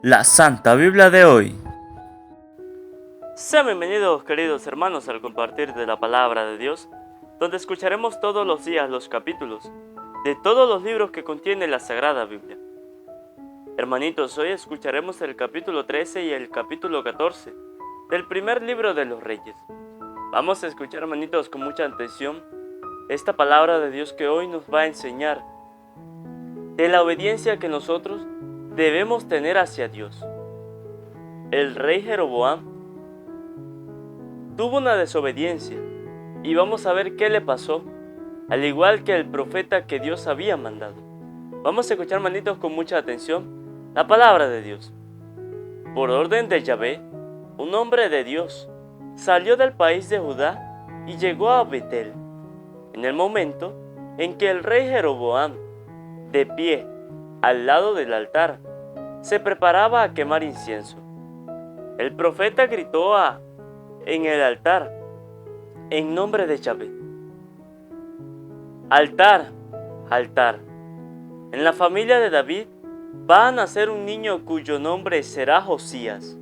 La Santa Biblia de hoy. Sean bienvenidos, queridos hermanos, al compartir de la palabra de Dios, donde escucharemos todos los días los capítulos de todos los libros que contiene la Sagrada Biblia. Hermanitos, hoy escucharemos el capítulo 13 y el capítulo 14 del primer libro de los Reyes. Vamos a escuchar, hermanitos, con mucha atención esta palabra de Dios que hoy nos va a enseñar de la obediencia que nosotros debemos tener hacia Dios. El rey Jeroboam tuvo una desobediencia y vamos a ver qué le pasó, al igual que el profeta que Dios había mandado. Vamos a escuchar, hermanitos, con mucha atención la palabra de Dios. Por orden de Yahvé, un hombre de Dios salió del país de Judá y llegó a Betel. En el momento en que el rey Jeroboam, de pie al lado del altar, se preparaba a quemar incienso, el profeta gritó en el altar, en nombre de Yahvé: altar, altar, en la familia de David va a nacer un niño cuyo nombre será Josías.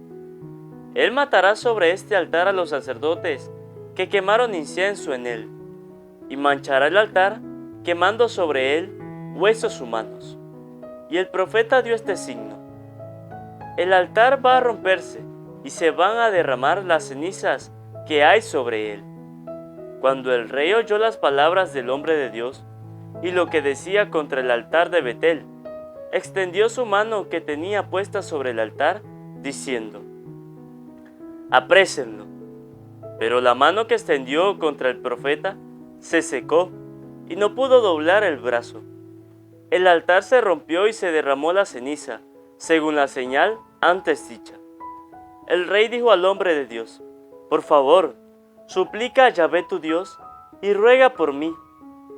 Él matará sobre este altar a los sacerdotes que quemaron incienso en él, y manchará el altar quemando sobre él huesos humanos. Y el profeta dio este signo: el altar va a romperse y se van a derramar las cenizas que hay sobre él. Cuando el rey oyó las palabras del hombre de Dios y lo que decía contra el altar de Betel, extendió su mano que tenía puesta sobre el altar, diciendo: aprésenlo. Pero la mano que extendió contra el profeta se secó y no pudo doblar el brazo. El altar se rompió y se derramó la ceniza, según la señal antes dicha. El rey dijo al hombre de Dios: por favor, suplica a Yahvé tu Dios y ruega por mí,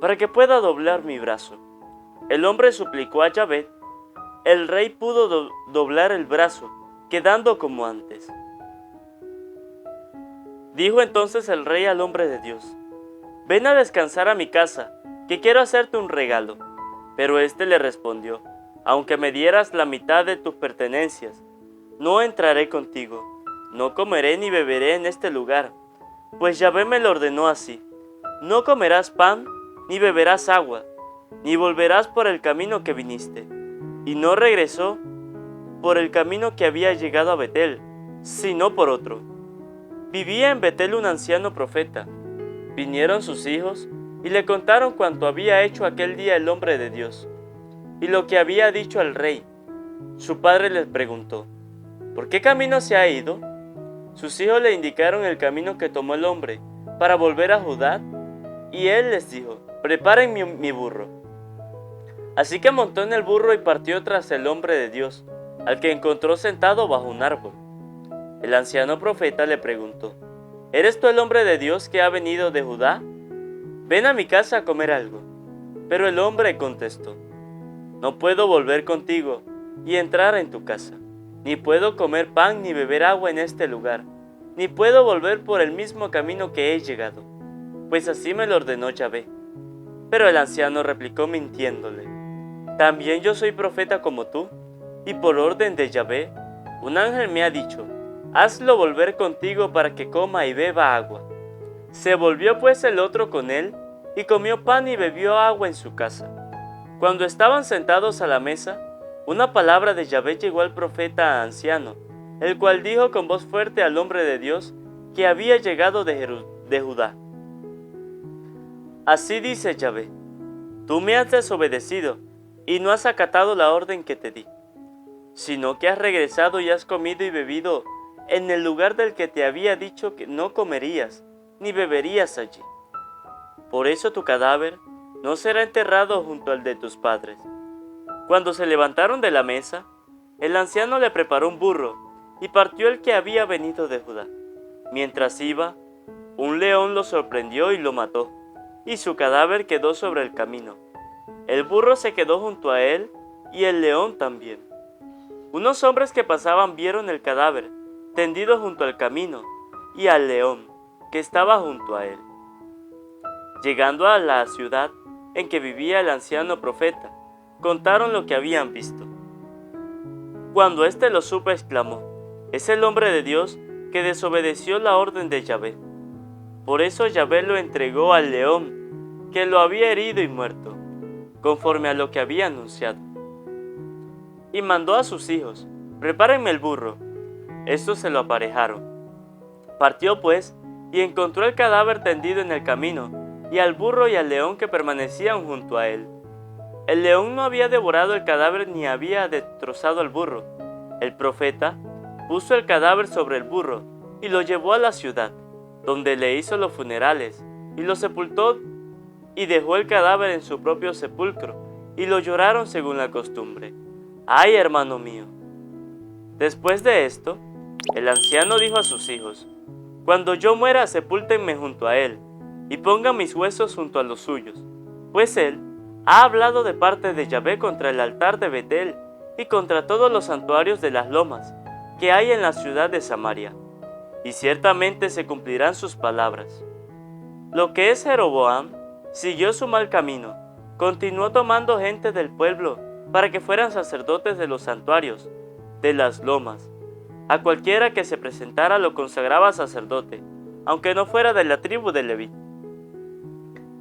para que pueda doblar mi brazo. El hombre suplicó a Yahvé. El rey pudo doblar el brazo, quedando como antes. Dijo entonces el rey al hombre de Dios: ven a descansar a mi casa, que quiero hacerte un regalo. Pero éste le respondió: aunque me dieras la mitad de tus pertenencias, no entraré contigo, no comeré ni beberé en este lugar, pues Yahvé me lo ordenó así: no comerás pan, ni beberás agua, ni volverás por el camino que viniste. Y no regresó por el camino que había llegado a Betel, sino por otro. Vivía en Betel un anciano profeta. Vinieron sus hijos y le contaron cuanto había hecho aquel día el hombre de Dios, y lo que había dicho al rey. Su padre les preguntó: ¿por qué camino se ha ido? Sus hijos le indicaron el camino que tomó el hombre para volver a Judá, y él les dijo: preparen mi burro. Así que montó en el burro y partió tras el hombre de Dios, al que encontró sentado bajo un árbol. El anciano profeta le preguntó: ¿eres tú el hombre de Dios que ha venido de Judá? Ven a mi casa a comer algo. Pero el hombre contestó: no puedo volver contigo y entrar en tu casa, ni puedo comer pan ni beber agua en este lugar, ni puedo volver por el mismo camino que he llegado, pues así me lo ordenó Yahvé. Pero el anciano replicó mintiéndole: también yo soy profeta como tú, y por orden de Yahvé, un ángel me ha dicho: hazlo volver contigo para que coma y beba agua. Se volvió pues el otro con él, y comió pan y bebió agua en su casa. Cuando estaban sentados a la mesa, una palabra de Yahvé llegó al profeta anciano, el cual dijo con voz fuerte al hombre de Dios que había llegado de Judá: así dice Yahvé, tú me has desobedecido y no has acatado la orden que te di, sino que has regresado y has comido y bebido en el lugar del que te había dicho que no comerías ni beberías allí. Por eso tu cadáver no será enterrado junto al de tus padres. Cuando se levantaron de la mesa, el anciano le preparó un burro y partió el que había venido de Judá. Mientras iba, un león lo sorprendió y lo mató, y su cadáver quedó sobre el camino. El burro se quedó junto a él y el león también. Unos hombres que pasaban vieron el cadáver tendido junto al camino y al león que estaba junto a él. Llegando a la ciudad en que vivía el anciano profeta, contaron lo que habían visto. Cuando éste lo supo, exclamó: «Es el hombre de Dios que desobedeció la orden de Yahvé». Por eso Yahvé lo entregó al león, que lo había herido y muerto, conforme a lo que había anunciado. Y mandó a sus hijos: «Prepárenme el burro». Estos se lo aparejaron. Partió pues, y encontró el cadáver tendido en el camino, y al burro y al león que permanecían junto a él. El león no había devorado el cadáver ni había destrozado al burro. El profeta puso el cadáver sobre el burro y lo llevó a la ciudad, donde le hizo los funerales, y lo sepultó, y dejó el cadáver en su propio sepulcro, y lo lloraron según la costumbre. ¡Ay, hermano mío! Después de esto, el anciano dijo a sus hijos: «Cuando yo muera, sepúltenme junto a él, y pongan mis huesos junto a los suyos, pues él ha hablado de parte de Yahvé contra el altar de Betel y contra todos los santuarios de las lomas que hay en la ciudad de Samaria, y ciertamente se cumplirán sus palabras». Lo que es Jeroboam siguió su mal camino, continuó tomando gente del pueblo para que fueran sacerdotes de los santuarios, de las lomas. A cualquiera que se presentara lo consagraba sacerdote, aunque no fuera de la tribu de Leví.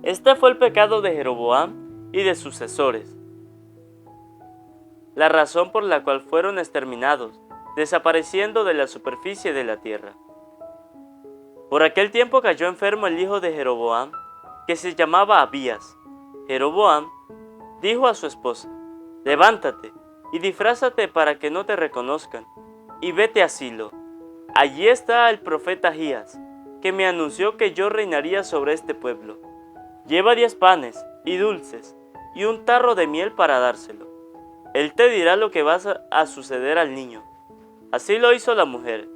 Este fue el pecado de Jeroboam y de sus sucesores, la razón por la cual fueron exterminados, desapareciendo de la superficie de la tierra. Por aquel tiempo cayó enfermo el hijo de Jeroboam, que se llamaba Abías. Jeroboam dijo a su esposa: «Levántate y disfrázate para que no te reconozcan, y vete a Silo. Allí está el profeta Ahías, que me anunció que yo reinaría sobre este pueblo. Lleva 10 panes y dulces, y un tarro de miel para dárselo. Él te dirá lo que va a suceder al niño». Así lo hizo la mujer.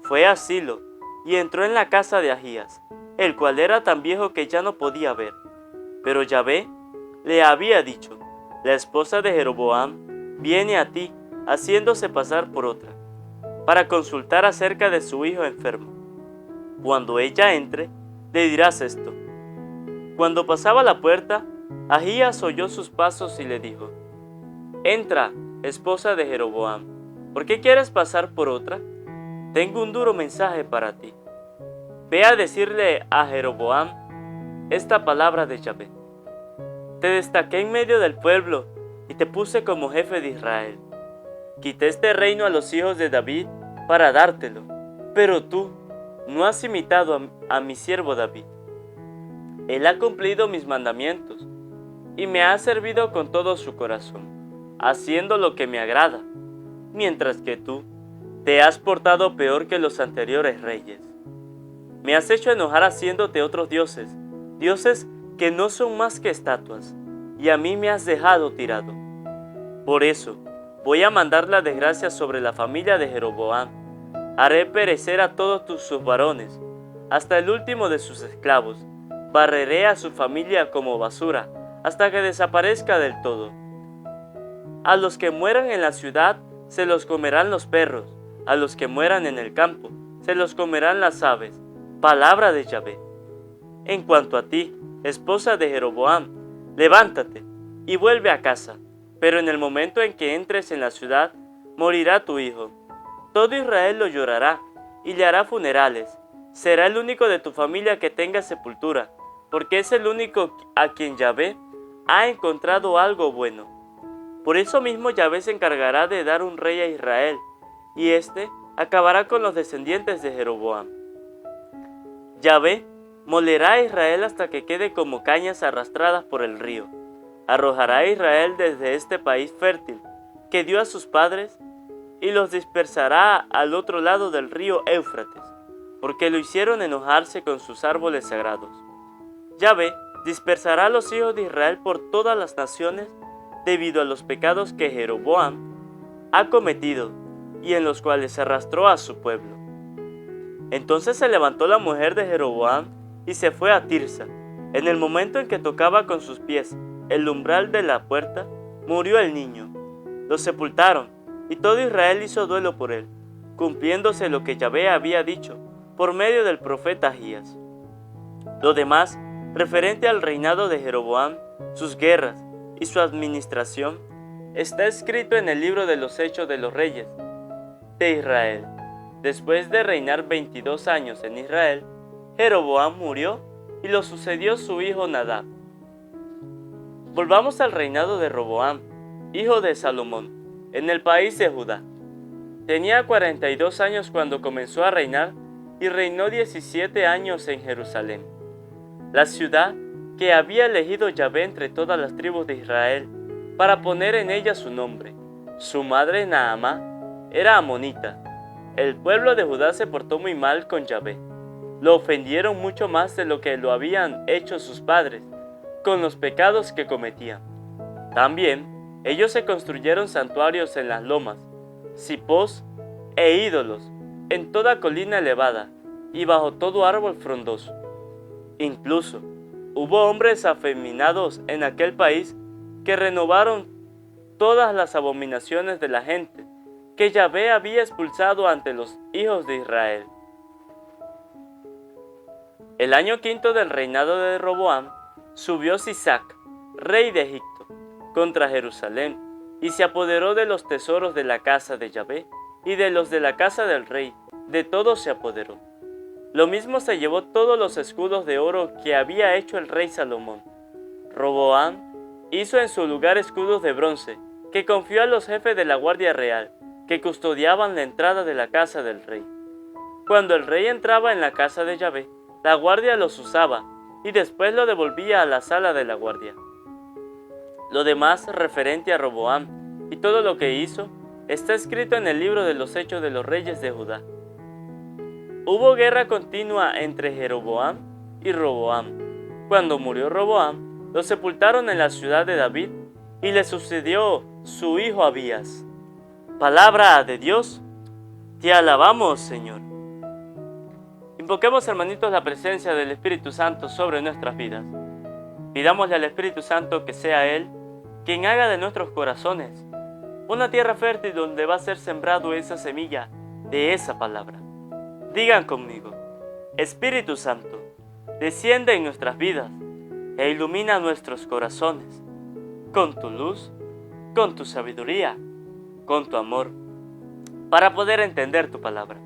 Fue a Silo y entró en la casa de Ahías, el cual era tan viejo que ya no podía ver. Pero Yahvé le había dicho: «La esposa de Jeroboam viene a ti, haciéndose pasar por otra, para consultar acerca de su hijo enfermo. Cuando ella entre, le dirás esto». Cuando pasaba la puerta, Ahías oyó sus pasos y le dijo: «Entra, esposa de Jeroboam, ¿por qué quieres pasar por otra? Tengo un duro mensaje para ti. Ve a decirle a Jeroboam esta palabra de Yahvé: Te destaqué en medio del pueblo y te puse como jefe de Israel. Quité este reino a los hijos de David para dártelo, pero tú no has imitado a mi siervo David. Él ha cumplido mis mandamientos y me ha servido con todo su corazón, haciendo lo que me agrada, mientras que tú te has portado peor que los anteriores reyes. Me has hecho enojar haciéndote otros dioses, dioses que no son más que estatuas, y a mí me has dejado tirado. Por eso voy a mandar la desgracia sobre la familia de Jeroboam. Haré perecer a todos sus varones, hasta el último de sus esclavos. Barreré a su familia como basura, hasta que desaparezca del todo. A los que mueran en la ciudad se los comerán los perros, a los que mueran en el campo se los comerán las aves. Palabra de Yahvé. En cuanto a ti, esposa de Jeroboam, levántate y vuelve a casa, pero en el momento en que entres en la ciudad, morirá tu hijo. Todo Israel lo llorará y le hará funerales. Será el único de tu familia que tenga sepultura, porque es el único a quien Yahvé ha encontrado algo bueno. Por eso mismo Yahvé se encargará de dar un rey a Israel, y éste acabará con los descendientes de Jeroboam. Yahvé molerá a Israel hasta que quede como cañas arrastradas por el río. Arrojará a Israel desde este país fértil que dio a sus padres y los dispersará al otro lado del río Éufrates, porque lo hicieron enojarse con sus árboles sagrados. Yahvé dispersará a los hijos de Israel por todas las naciones debido a los pecados que Jeroboam ha cometido y en los cuales arrastró a su pueblo. Entonces se levantó la mujer de Jeroboam y se fue a Tirsa. En el momento en que tocaba con sus pies el umbral de la puerta, murió el niño. Lo sepultaron y todo Israel hizo duelo por él, cumpliéndose lo que Yahvé había dicho por medio del profeta Ahías. Lo demás, referente al reinado de Jeroboam, sus guerras y su administración, está escrito en el libro de los Hechos de los Reyes de Israel. Después de reinar 22 años en Israel, Jeroboam murió y lo sucedió su hijo Nadab. Volvamos al reinado de Roboam, hijo de Salomón, en el país de Judá. Tenía 42 años cuando comenzó a reinar y reinó 17 años en Jerusalén, la ciudad que había elegido Yahvé entre todas las tribus de Israel para poner en ella su nombre. Su madre Naamá era amonita. El pueblo de Judá se portó muy mal con Yahvé. Lo ofendieron mucho más de lo que lo habían hecho sus padres, con los pecados que cometían. También ellos se construyeron santuarios en las lomas, cipós e ídolos, en toda colina elevada y bajo todo árbol frondoso. Incluso hubo hombres afeminados en aquel país que renovaron todas las abominaciones de la gente que Yahvé había expulsado ante los hijos de Israel. El año quinto del reinado de Roboam, subió Sisac, rey de Egipto, contra Jerusalén, y se apoderó de los tesoros de la casa de Yahvé y de los de la casa del rey, de todos se apoderó. Lo mismo se llevó todos los escudos de oro que había hecho el rey Salomón. Roboam hizo en su lugar escudos de bronce, que confió a los jefes de la guardia real, que custodiaban la entrada de la casa del rey. Cuando el rey entraba en la casa de Yahvé, la guardia los usaba, y después lo devolvía a la sala de la guardia. Lo demás referente a Roboam y todo lo que hizo, está escrito en el libro de los Hechos de los Reyes de Judá. Hubo guerra continua entre Jeroboam y Roboam. Cuando murió Roboam, lo sepultaron en la ciudad de David y le sucedió su hijo Abías. Palabra de Dios, te alabamos, Señor. Invoquemos, hermanitos, la presencia del Espíritu Santo sobre nuestras vidas. Pidámosle al Espíritu Santo que sea Él quien haga de nuestros corazones una tierra fértil donde va a ser sembrado esa semilla de esa palabra. Digan conmigo: Espíritu Santo, desciende en nuestras vidas e ilumina nuestros corazones con tu luz, con tu sabiduría, con tu amor, para poder entender tu palabra,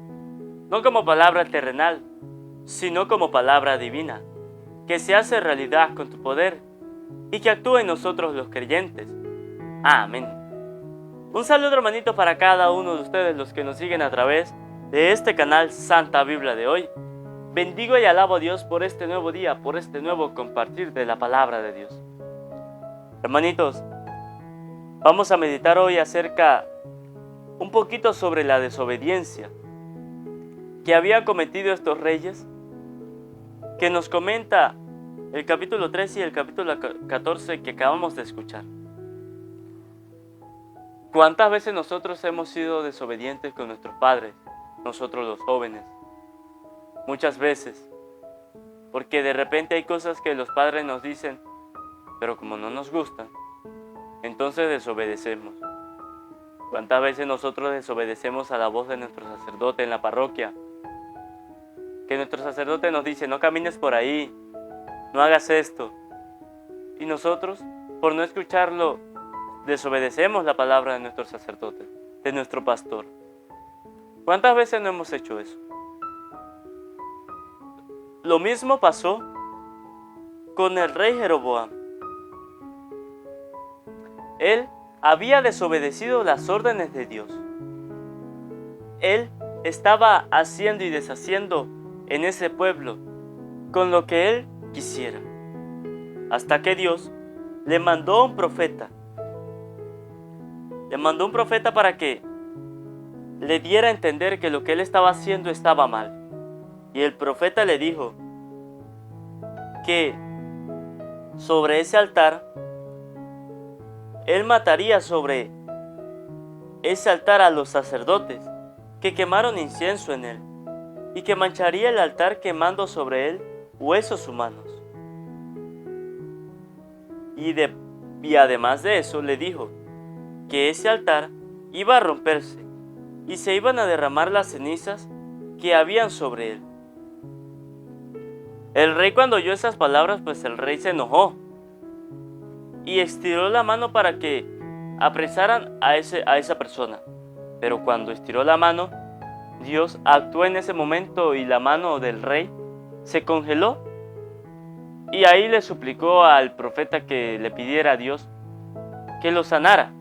no como palabra terrenal, sino como palabra divina, que se hace realidad con tu poder y que actúe en nosotros los creyentes. Amén. Un saludo, hermanitos, para cada uno de ustedes, los que nos siguen a través de este canal Santa Biblia de hoy. Bendigo y alabo a Dios por este nuevo día, por este nuevo compartir de la palabra de Dios. Hermanitos, vamos a meditar hoy acerca un poquito sobre la desobediencia que había cometido estos reyes, que nos comenta el capítulo 13 y el capítulo 14 que acabamos de escuchar. ¿Cuántas veces nosotros hemos sido desobedientes con nuestros padres, nosotros los jóvenes? Muchas veces, porque de repente hay cosas que los padres nos dicen, pero como no nos gustan, entonces desobedecemos. ¿Cuántas veces nosotros desobedecemos a la voz de nuestro sacerdote en la parroquia? Que nuestro sacerdote nos dice: no camines por ahí, no hagas esto. Y nosotros, por no escucharlo, desobedecemos la palabra de nuestro sacerdote, de nuestro pastor. ¿Cuántas veces no hemos hecho eso? Lo mismo pasó con el rey Jeroboam. Él había desobedecido las órdenes de Dios. Él estaba haciendo y deshaciendo en ese pueblo con lo que él quisiera, hasta que Dios le mandó un profeta. Le mandó un profeta para que le diera a entender que lo que él estaba haciendo estaba mal. Y el profeta le dijo que sobre ese altar, él mataría sobre ese altar a los sacerdotes que quemaron incienso en él, y que mancharía el altar quemando sobre él huesos humanos. Y además de eso le dijo que ese altar iba a romperse y se iban a derramar las cenizas que habían sobre él. El rey, cuando oyó esas palabras, pues el rey se enojó y estiró la mano para que apresaran a esa persona. Pero cuando estiró la mano, Dios actuó en ese momento y la mano del rey se congeló. Y ahí le suplicó al profeta que le pidiera a Dios que lo sanara.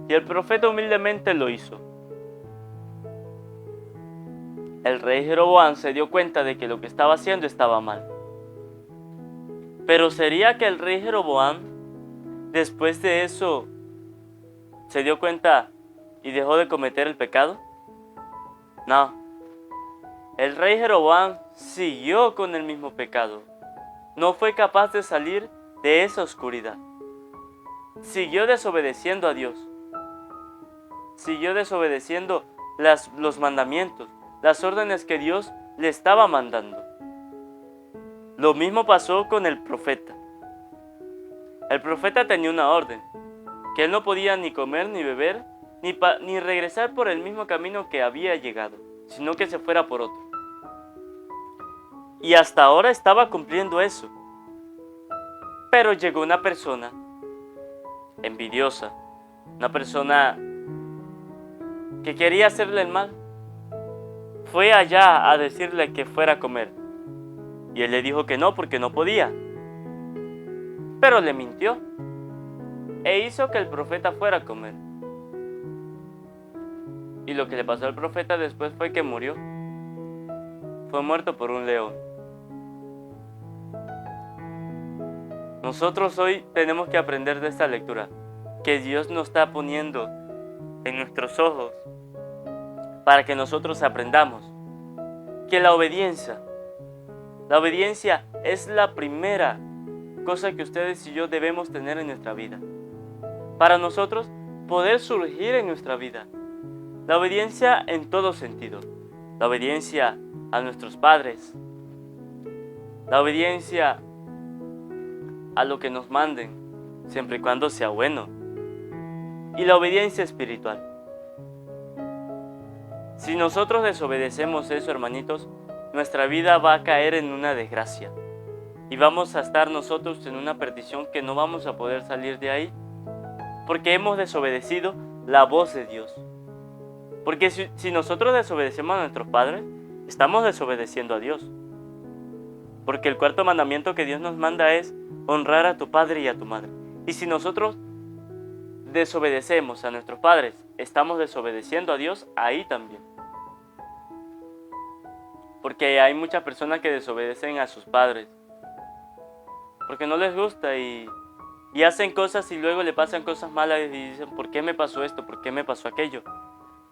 Y el profeta humildemente lo hizo. El rey Jeroboam se dio cuenta de que lo que estaba haciendo estaba mal. Pero ¿sería que el rey Jeroboam, después de eso, se dio cuenta y dejó de cometer el pecado? No. El rey Jeroboam siguió con el mismo pecado. No fue capaz de salir de esa oscuridad. Siguió desobedeciendo a Dios. Siguió desobedeciendo los mandamientos, las órdenes que Dios le estaba mandando. Lo mismo pasó con el profeta. El profeta tenía una orden, que él no podía ni comer ni beber, ni regresar por el mismo camino que había llegado, sino que se fuera por otro. Y hasta ahora estaba cumpliendo eso. Pero llegó una persona envidiosa, una persona que quería hacerle el mal. Fue allá a decirle que fuera a comer. Y él le dijo que no, porque no podía. Pero le mintió e hizo que el profeta fuera a comer. Y lo que le pasó al profeta después fue que murió. Fue muerto por un león. Nosotros hoy tenemos que aprender de esta lectura, que Dios nos está poniendo en nuestros ojos para que nosotros aprendamos que la obediencia es la primera cosa que ustedes y yo debemos tener en nuestra vida. Para nosotros poder surgir en nuestra vida. La obediencia en todo sentido. La obediencia a nuestros padres. La obediencia a lo que nos manden, siempre y cuando sea bueno. Y la obediencia espiritual. Si nosotros desobedecemos eso, hermanitos, nuestra vida va a caer en una desgracia. Y vamos a estar nosotros en una perdición que no vamos a poder salir de ahí. Porque hemos desobedecido la voz de Dios. Porque si nosotros desobedecemos a nuestros padres, estamos desobedeciendo a Dios. Porque el cuarto mandamiento que Dios nos manda es honrar a tu padre y a tu madre. Y si nosotros desobedecemos a nuestros padres, estamos desobedeciendo a Dios ahí también. Porque hay muchas personas que desobedecen a sus padres. Porque no les gusta y hacen cosas y luego le pasan cosas malas y dicen, ¿por qué me pasó esto? ¿Por qué me pasó aquello?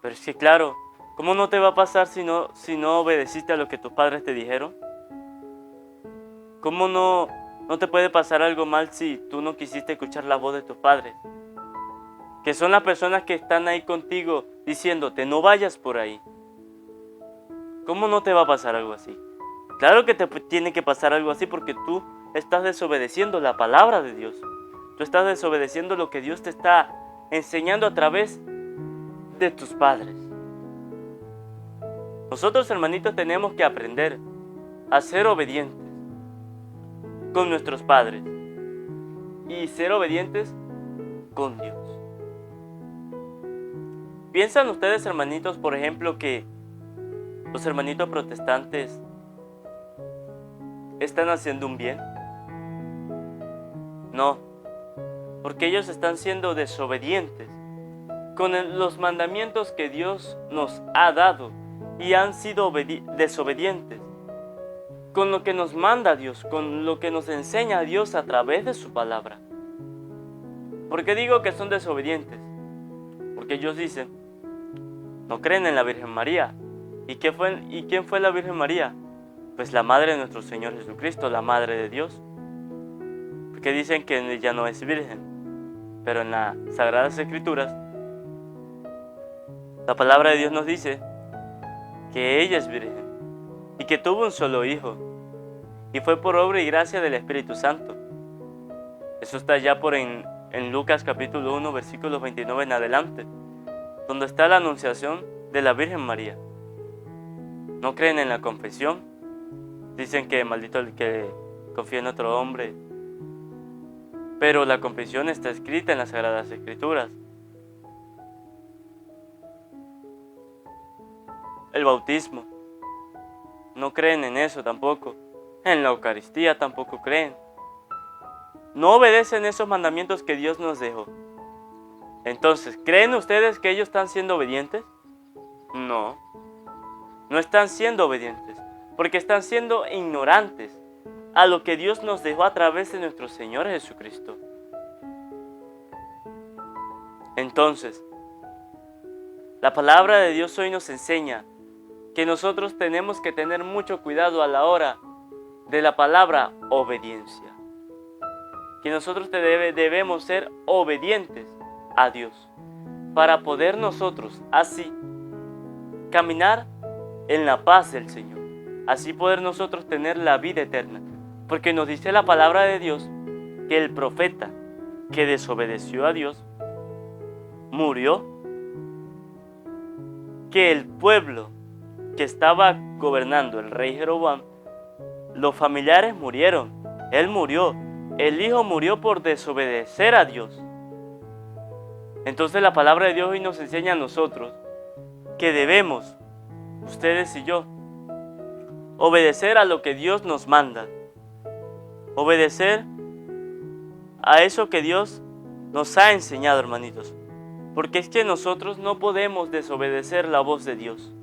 Pero es que claro, ¿cómo no te va a pasar si no obedeciste a lo que tus padres te dijeron? ¿Cómo no te puede pasar algo mal si tú no quisiste escuchar la voz de tus padres? Que son las personas que están ahí contigo diciéndote, no vayas por ahí. ¿Cómo no te va a pasar algo así? Claro que te tiene que pasar algo así porque tú estás desobedeciendo la palabra de Dios. Tú estás desobedeciendo lo que Dios te está enseñando a través de tus padres. Nosotros, hermanitos, tenemos que aprender a ser obedientes con nuestros padres y ser obedientes con Dios. ¿Piensan ustedes, hermanitos, por ejemplo, que los hermanitos protestantes están haciendo un bien? No, porque ellos están siendo desobedientes con los mandamientos que Dios nos ha dado y han sido desobedientes con lo que nos manda Dios, con lo que nos enseña Dios a través de su palabra. ¿Por qué digo que son desobedientes? Porque ellos dicen, no creen en la Virgen María. ¿Y quién fue la Virgen María? Pues la madre de nuestro Señor Jesucristo, la madre de Dios. Porque dicen que ella no es virgen. Pero en las Sagradas Escrituras, la palabra de Dios nos dice que ella es virgen y que tuvo un solo hijo. Y fue por obra y gracia del Espíritu Santo. Eso está ya en Lucas capítulo 1, versículos 29 en adelante, donde está la anunciación de la Virgen María. No creen en la confesión. Dicen que maldito el que confía en otro hombre. Pero la confesión está escrita en las Sagradas Escrituras. el bautismo. No creen en eso tampoco. En la Eucaristía tampoco creen. No obedecen esos mandamientos que Dios nos dejó. Entonces, ¿creen ustedes que ellos están siendo obedientes? No. No están siendo obedientes, porque están siendo ignorantes a lo que Dios nos dejó a través de nuestro Señor Jesucristo. Entonces, la palabra de Dios hoy nos enseña que nosotros tenemos que tener mucho cuidado a la hora de la palabra obediencia. Que nosotros debemos ser obedientes a Dios para poder nosotros así caminar en la paz del Señor. Así poder nosotros tener la vida eterna. Porque nos dice la palabra de Dios que el profeta que desobedeció a Dios murió. Que el pueblo que estaba gobernando el rey Jeroboam, los familiares murieron. Él murió. El hijo murió por desobedecer a Dios. Entonces la palabra de Dios hoy nos enseña a nosotros que debemos, ustedes y yo, obedecer a lo que Dios nos manda. Obedecer a eso que Dios nos ha enseñado, hermanitos. Porque es que nosotros no podemos desobedecer la voz de Dios.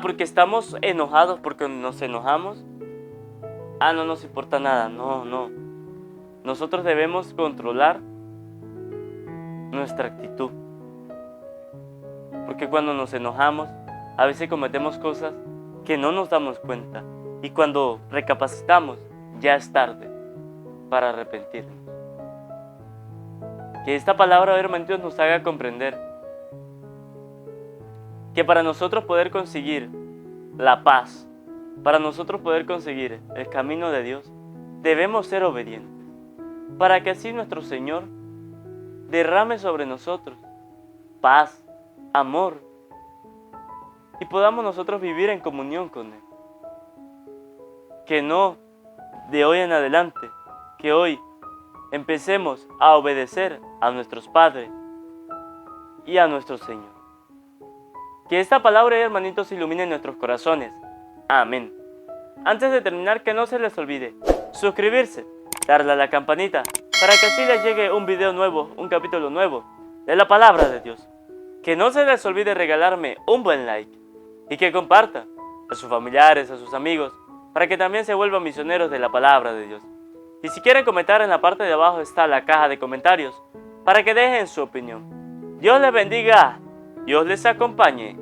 Porque estamos enojados porque nos enojamos. No nos importa nada. No. Nosotros debemos controlar nuestra actitud. Porque cuando nos enojamos, a veces cometemos cosas que no nos damos cuenta. Y cuando recapacitamos, ya es tarde para arrepentirnos. Que esta palabra, hermanitos, nos haga comprender que para nosotros poder conseguir la paz, para nosotros poder conseguir el camino de Dios, debemos ser obedientes, para que así nuestro Señor derrame sobre nosotros paz, amor, y podamos nosotros vivir en comunión con Él. Que no de hoy en adelante, que hoy empecemos a obedecer a nuestros padres y a nuestro Señor. Que esta palabra, hermanitos, ilumine nuestros corazones. Amén. Antes de terminar, que no se les olvide suscribirse, darle a la campanita, para que así les llegue un video nuevo, un capítulo nuevo de la palabra de Dios. Que no se les olvide regalarme un buen like y que compartan a sus familiares, a sus amigos, para que también se vuelvan misioneros de la palabra de Dios. Y si quieren comentar, en la parte de abajo está la caja de comentarios para que dejen su opinión. Dios les bendiga, Dios les acompañe.